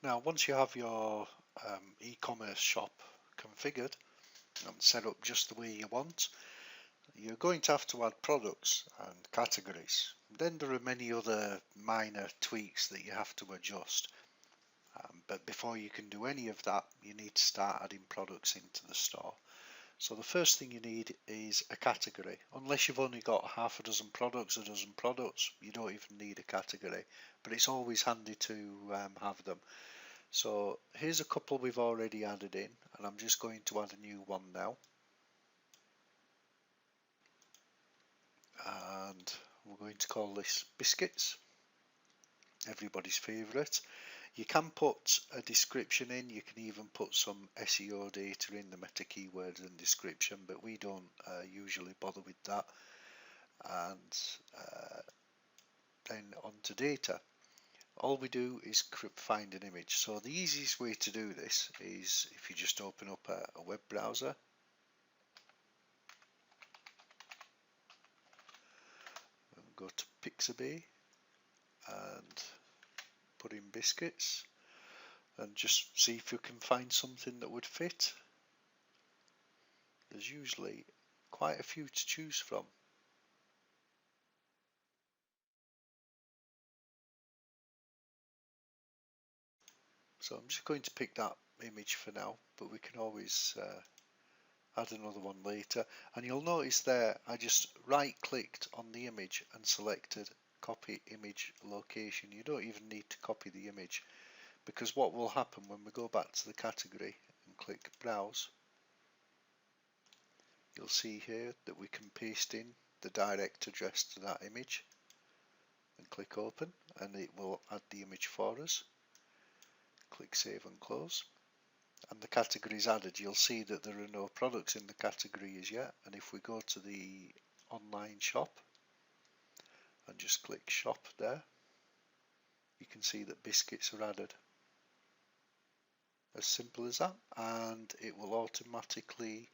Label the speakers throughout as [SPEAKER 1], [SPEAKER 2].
[SPEAKER 1] Now once you have your e-commerce shop configured and set up just the way you want, you're going to have to add products and categories. Then there are many other minor tweaks that you have to adjust. But before you can do any of that, you need to start adding products into the store. So the first thing you need is a category. Unless you've only got half a dozen products, a dozen products, you don't even need a category. But it's always handy to have them. So here's a couple we've already added in, and I'm just going to add a new one now. And we're going to call this biscuits, everybody's favourite. You can put a description in, you can even put some SEO data in, the meta keywords and description, but we don't usually bother with that. And then on to data. All we do is find an image. So the easiest way to do this is if you just open up a web browser and go to Pixabay and put in biscuits and just see if you can find something that would fit. There's usually quite a few to choose from. So I'm just going to pick that image for now, but we can always add another one later. And you'll notice there I just right clicked on the image and selected copy image location. You don't even need to copy the image, because what will happen when we go back to the category and click browse, you'll see here that we can paste in the direct address to that image and click open, and it will add the image for us. Click save and close, and the category is added. You'll see that there are no products in the category as yet, and if we go to the online shop and just click shop there, you can see that biscuits are added. As simple as that, and it will automatically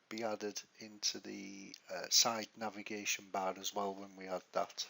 [SPEAKER 1] be added into the side navigation bar as well when we add that.